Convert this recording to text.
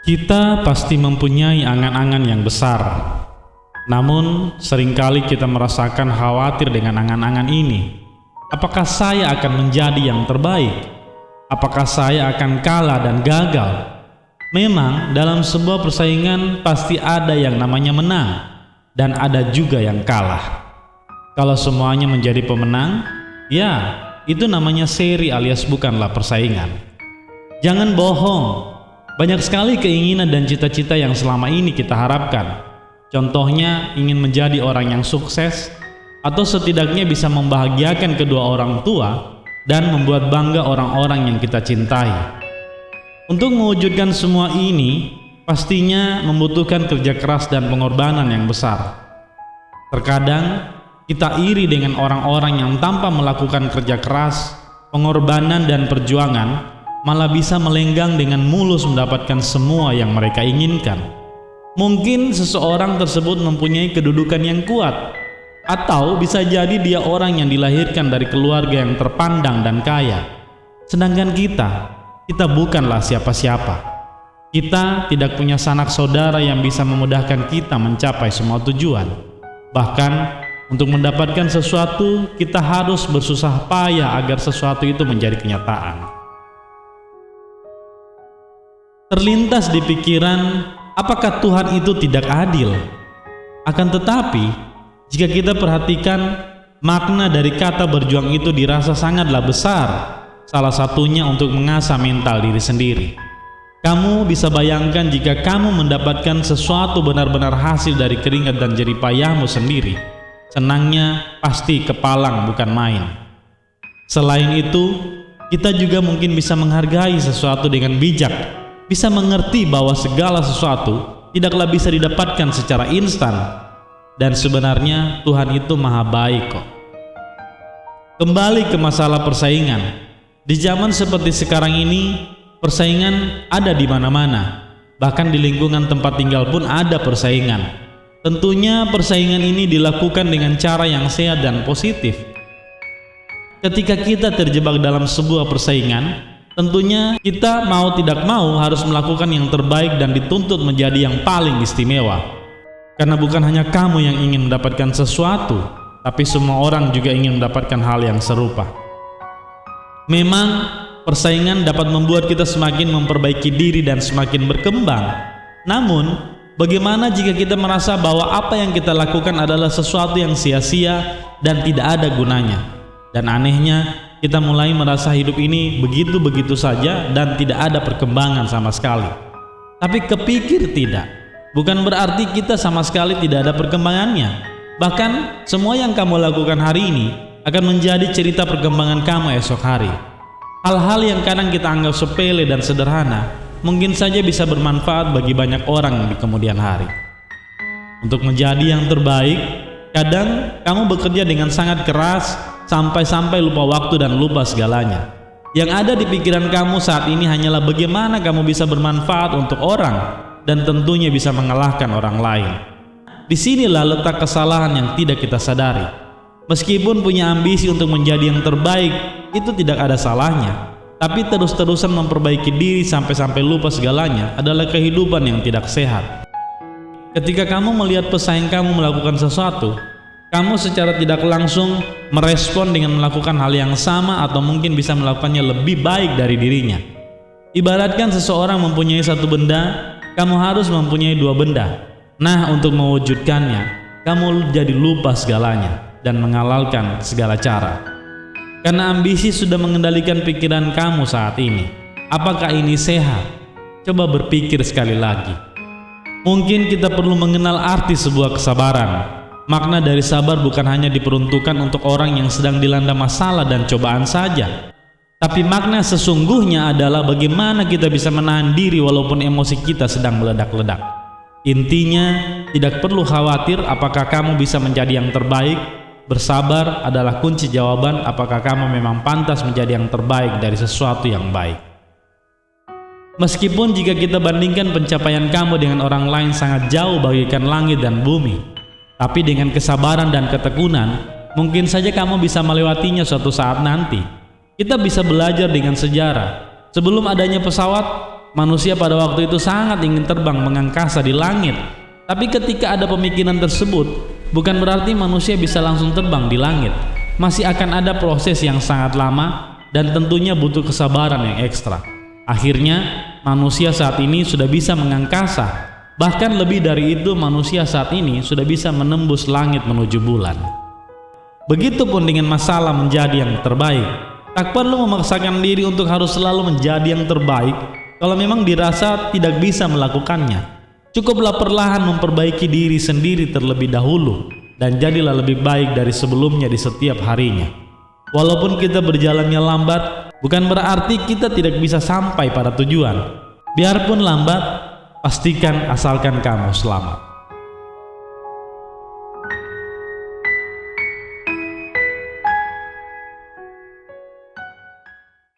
Kita pasti mempunyai angan-angan yang besar. Namun, seringkali kita merasakan khawatir dengan angan-angan ini. Apakah saya akan menjadi yang terbaik? Apakah saya akan kalah dan gagal? Memang, dalam sebuah persaingan pasti ada yang namanya menang, dan ada juga yang kalah. Kalau semuanya menjadi pemenang, ya, itu namanya seri alias bukanlah persaingan. Jangan bohong. Banyak sekali keinginan dan cita-cita yang selama ini kita harapkan. Contohnya ingin menjadi orang yang sukses, atau setidaknya bisa membahagiakan kedua orang tua dan membuat bangga orang-orang yang kita cintai. Untuk mewujudkan semua ini, pastinya membutuhkan kerja keras dan pengorbanan yang besar. Terkadang kita iri dengan orang-orang yang tanpa melakukan kerja keras, pengorbanan dan perjuangan malah bisa melenggang dengan mulus mendapatkan semua yang mereka inginkan. Mungkin seseorang tersebut mempunyai kedudukan yang kuat, atau bisa jadi dia orang yang dilahirkan dari keluarga yang terpandang dan kaya. Sedangkan kita bukanlah siapa-siapa. Kita tidak punya sanak saudara yang bisa memudahkan kita mencapai semua tujuan. Bahkan untuk mendapatkan sesuatu, kita harus bersusah payah agar sesuatu itu menjadi kenyataan. Terlintas di pikiran, apakah Tuhan itu tidak adil? Akan tetapi, jika kita perhatikan, makna dari kata berjuang itu dirasa sangatlah besar. Salah satunya untuk mengasah mental diri sendiri. Kamu bisa bayangkan jika kamu mendapatkan sesuatu benar-benar hasil dari keringat dan jerih payahmu sendiri. Senangnya pasti kepalang bukan main. Selain itu, kita juga mungkin bisa menghargai sesuatu dengan bijak. Bisa mengerti bahwa segala sesuatu tidaklah bisa didapatkan secara instan, dan sebenarnya Tuhan itu maha baik kok. Kembali ke masalah persaingan. Di zaman seperti sekarang ini, persaingan ada di mana-mana. Bahkan di lingkungan tempat tinggal pun ada persaingan. Tentunya persaingan ini dilakukan dengan cara yang sehat dan positif. Ketika kita terjebak dalam sebuah persaingan, tentunya kita mau tidak mau harus melakukan yang terbaik dan dituntut menjadi yang paling istimewa. Karena bukan hanya kamu yang ingin mendapatkan sesuatu, tapi semua orang juga ingin mendapatkan hal yang serupa. Memang persaingan dapat membuat kita semakin memperbaiki diri dan semakin berkembang. Namun, bagaimana jika kita merasa bahwa apa yang kita lakukan adalah sesuatu yang sia-sia dan tidak ada gunanya? Dan anehnya, kita mulai merasa hidup ini begitu-begitu saja dan tidak ada perkembangan sama sekali. Tapi kepikir tidak, bukan berarti kita sama sekali tidak ada perkembangannya. Bahkan semua yang kamu lakukan hari ini akan menjadi cerita perkembangan kamu esok hari. Hal-hal yang kadang kita anggap sepele dan sederhana mungkin saja bisa bermanfaat bagi banyak orang di kemudian hari. Untuk menjadi yang terbaik, kadang kamu bekerja dengan sangat keras sampai-sampai lupa waktu dan lupa segalanya. Yang ada di pikiran kamu saat ini hanyalah bagaimana kamu bisa bermanfaat untuk orang dan tentunya bisa mengalahkan orang lain. Disinilah letak kesalahan yang tidak kita sadari. Meskipun punya ambisi untuk menjadi yang terbaik, itu tidak ada salahnya. Tapi terus-terusan memperbaiki diri sampai-sampai lupa segalanya adalah kehidupan yang tidak sehat. Ketika kamu melihat pesaing kamu melakukan sesuatu, kamu secara tidak langsung merespon dengan melakukan hal yang sama atau mungkin bisa melakukannya lebih baik dari dirinya. Ibaratkan seseorang mempunyai satu benda, kamu harus mempunyai dua benda. Nah, untuk mewujudkannya, kamu jadi lupa segalanya dan menghalalkan segala cara. Karena ambisi sudah mengendalikan pikiran kamu saat ini. Apakah ini sehat? Coba berpikir sekali lagi. Mungkin kita perlu mengenal arti sebuah kesabaran. Makna dari sabar bukan hanya diperuntukkan untuk orang yang sedang dilanda masalah dan cobaan saja. Tapi makna sesungguhnya adalah bagaimana kita bisa menahan diri walaupun emosi kita sedang meledak-ledak. Intinya, tidak perlu khawatir apakah kamu bisa menjadi yang terbaik. Bersabar adalah kunci jawaban apakah kamu memang pantas menjadi yang terbaik dari sesuatu yang baik. Meskipun jika kita bandingkan pencapaian kamu dengan orang lain sangat jauh bagaikan langit dan bumi, tapi dengan kesabaran dan ketekunan, mungkin saja kamu bisa melewatinya suatu saat nanti. Kita bisa belajar dengan sejarah. Sebelum adanya pesawat, manusia pada waktu itu sangat ingin terbang mengangkasa di langit. Tapi ketika ada pemikiran tersebut, bukan berarti manusia bisa langsung terbang di langit. Masih akan ada proses yang sangat lama dan tentunya butuh kesabaran yang ekstra. Akhirnya, manusia saat ini sudah bisa mengangkasa. Bahkan lebih dari itu, manusia saat ini sudah bisa menembus langit menuju bulan. Begitupun dengan masalah menjadi yang terbaik. Tak perlu memaksakan diri untuk harus selalu menjadi yang terbaik kalau memang dirasa tidak bisa melakukannya. Cukuplah perlahan memperbaiki diri sendiri terlebih dahulu dan jadilah lebih baik dari sebelumnya di setiap harinya. Walaupun kita berjalannya lambat, bukan berarti kita tidak bisa sampai pada tujuan. Biarpun lambat, pastikan asalkan kamu selamat.